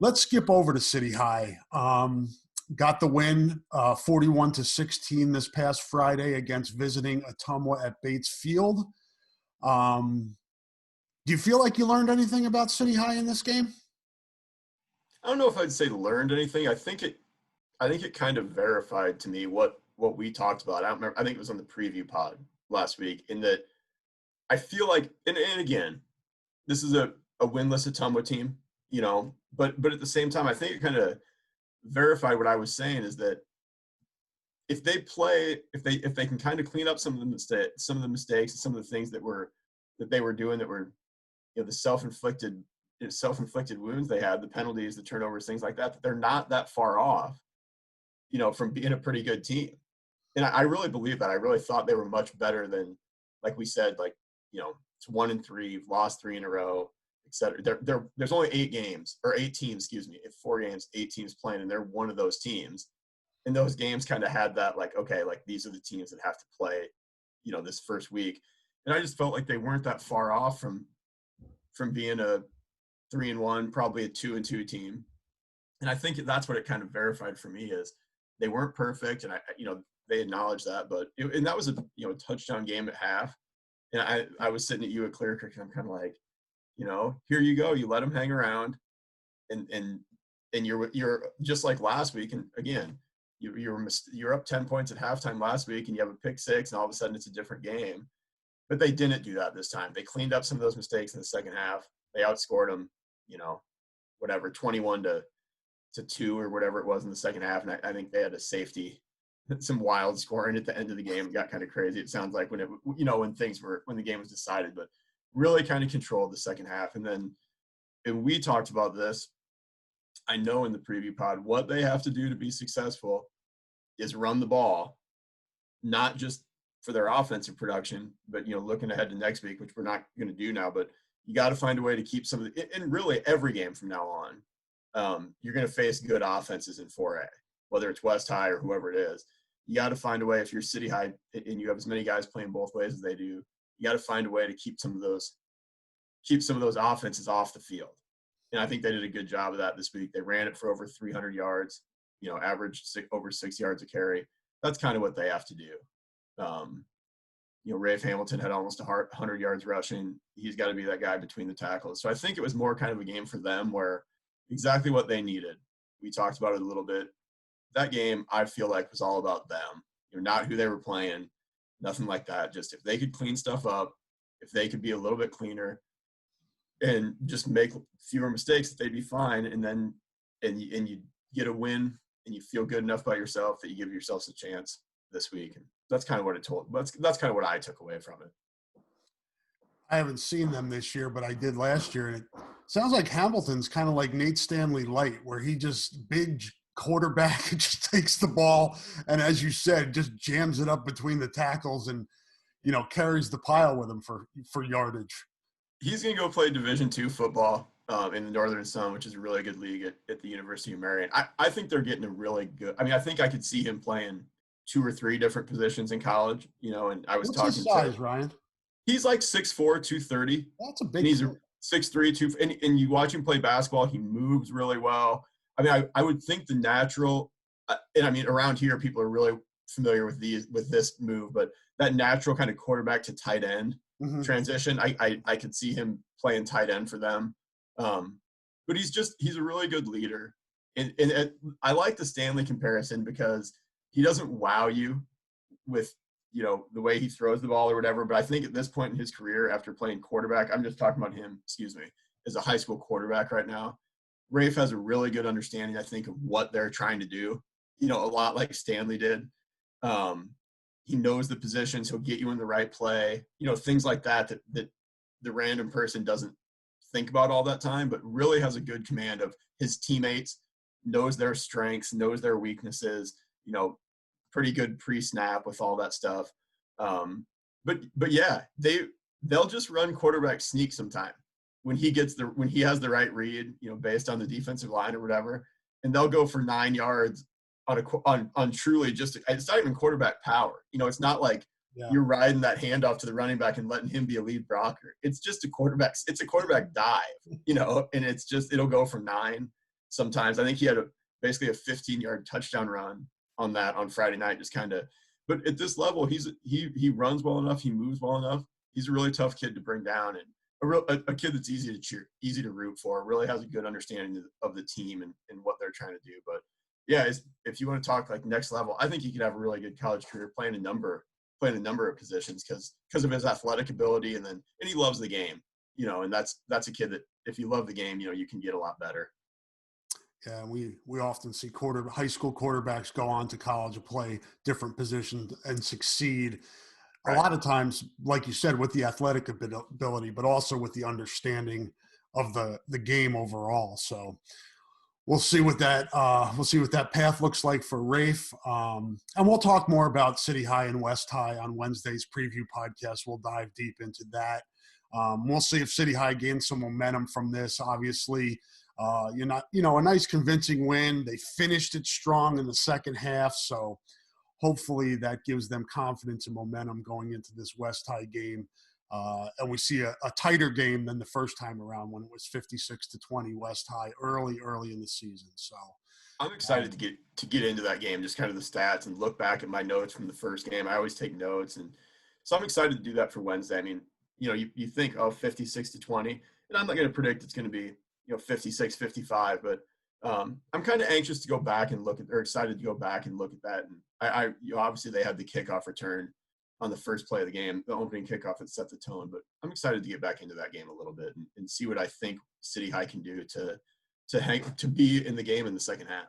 Let's skip over to City High. Got the win, 41-16 this past Friday against visiting Ottumwa at Bates Field. Do you feel like you learned anything about City High in this game? I don't know if I'd say learned anything. I think it kind of verified to me what we talked about. I don't remember. I think it was on the preview pod last week. In that, I feel like, and again, this is a winless Ottumwa team, but at the same time, I think it kind of verified what I was saying is that if they can kind of clean up some of the mistakes, and some of the things that they were doing that were, the self-inflicted wounds they had, the penalties, the turnovers, things like that they're not that far off, from being a pretty good team. And I really believe that. I really thought they were much better than, like we said, it's 1-3, lost 3 in a row, et cetera. There's only 8 games, or 8 teams, excuse me, 4 games, 8 teams playing, and they're one of those teams. And those games kind of had that, okay, these are the teams that have to play, this first week. And I just felt like they weren't that far off from being a 3-1, probably a 2-2 team. And I think that's what it kind of verified for me is they weren't perfect. And they acknowledged that, and that was a touchdown game at half. And I was sitting at you at Clear Creek, and I'm kind of like, here you go. You let them hang around, and you're just like last week. And again, you're up 10 points at halftime last week, and you have a pick six, and all of a sudden it's a different game. But they didn't do that this time. They cleaned up some of those mistakes in the second half. They outscored them, 21-2 or whatever it was in the second half. And I think they had a safety, some wild scoring at the end of the game. It got kind of crazy. It sounds like when the game was decided, but really kind of controlled the second half. And we talked about this, I know, in the preview pod, what they have to do to be successful is run the ball, not just for their offensive production, but, looking ahead to next week, which we're not going to do now, but you got to find a way to keep some of and really every game from now on, you're going to face good offenses in 4A, whether it's West High or whoever it is. You got to find a way, if you're City High and you have as many guys playing both ways as they do, you got to find a way to keep some of those offenses off the field. And I think they did a good job of that this week. They ran it for over 300 yards, averaged over 6 yards a carry. That's kind of what they have to do. Rafe Hamilton had almost 100 yards rushing. He's got to be that guy between the tackles. So I think it was more kind of a game for them where exactly what they needed. We talked about it a little bit. That game, I feel like, was all about them. Not who they were playing, nothing like that. Just if they could clean stuff up, if they could be a little bit cleaner and just make fewer mistakes, they'd be fine. And you get a win and you feel good enough about yourself that you give yourselves a chance this week. And that's kind of what it told. That's kind of what I took away from it. I haven't seen them this year, but I did last year. And it sounds like Hamilton's kind of like Nate Stanley light, where he just big quarterback and just takes the ball and, as you said, just jams it up between the tackles and, carries the pile with him for yardage. He's going to go play Division II football in the Northern Sun, which is a really good league at the University of Marion. I think they're getting a really good – I think I could see him playing 2 or 3 different positions in college, and I was What's talking his size, Ryan? He's like 6'4", 230. That's a big. And he's 6'3", 2. And you watch him play basketball, he moves really well. I would think the natural, and around here people are really familiar with this move, but that natural kind of quarterback to tight end transition, I could see him playing tight end for them. But he's a really good leader, and I like the Stanley comparison because he doesn't wow you with the way he throws the ball or whatever. But I think at this point in his career, after playing quarterback, I'm just talking about him, as a high school quarterback right now, Rafe has a really good understanding, I think, of what they're trying to do, a lot like Stanley did. He knows the positions, he'll get you in the right play, things like that the random person doesn't think about all that time, but really has a good command of his teammates, knows their strengths, knows their weaknesses, pretty good pre-snap with all that stuff. But yeah, they'll just run quarterback sneak sometime when he has the right read, based on the defensive line or whatever, and they'll go for 9 yards on truly just, it's not even quarterback power. It's not like you're riding that handoff to the running back and letting him be a lead blocker. It's just it's a quarterback dive, and it's just, it'll go for 9. sometimes. I think he had basically a 15-yard touchdown run on that on Friday night, just kind of. But at this level, he runs well enough, he moves well enough. He's a really tough kid to bring down, and a kid that's easy to cheer, easy to root for. Really has a good understanding of the team and what they're trying to do. But yeah, if you want to talk like next level, I think he could have a really good college career playing a number of positions because of his athletic ability, and he loves the game, and that's a kid that if you love the game, you can get a lot better. Yeah, we often see high school quarterbacks go on to college and play different positions and succeed. A Right. lot of times, like you said, with the athletic ability, but also with the understanding of the game overall. So we'll see what that path looks like for Rafe. And we'll talk more about City High and West High on Wednesday's preview podcast. We'll dive deep into that. We'll see if City High gains some momentum from this. Obviously, you're not, a nice convincing win. They finished it strong in the second half, so hopefully that gives them confidence and momentum going into this West High game. And we see a tighter game than the first time around when it was 56-20 West High early in the season. So I'm excited to get into that game, just kind of the stats and look back at my notes from the first game. I always take notes, and so I'm excited to do that for Wednesday. I mean, you think 56-20, and I'm not going to predict it's going to be 56-55, but I'm kind of anxious to go back and look at, or excited to go back and look at that. And I obviously they had the kickoff return on the first play of the game, the opening kickoff that set the tone. But I'm excited to get back into that game a little bit and see what I think City High can do to be in the game in the second half.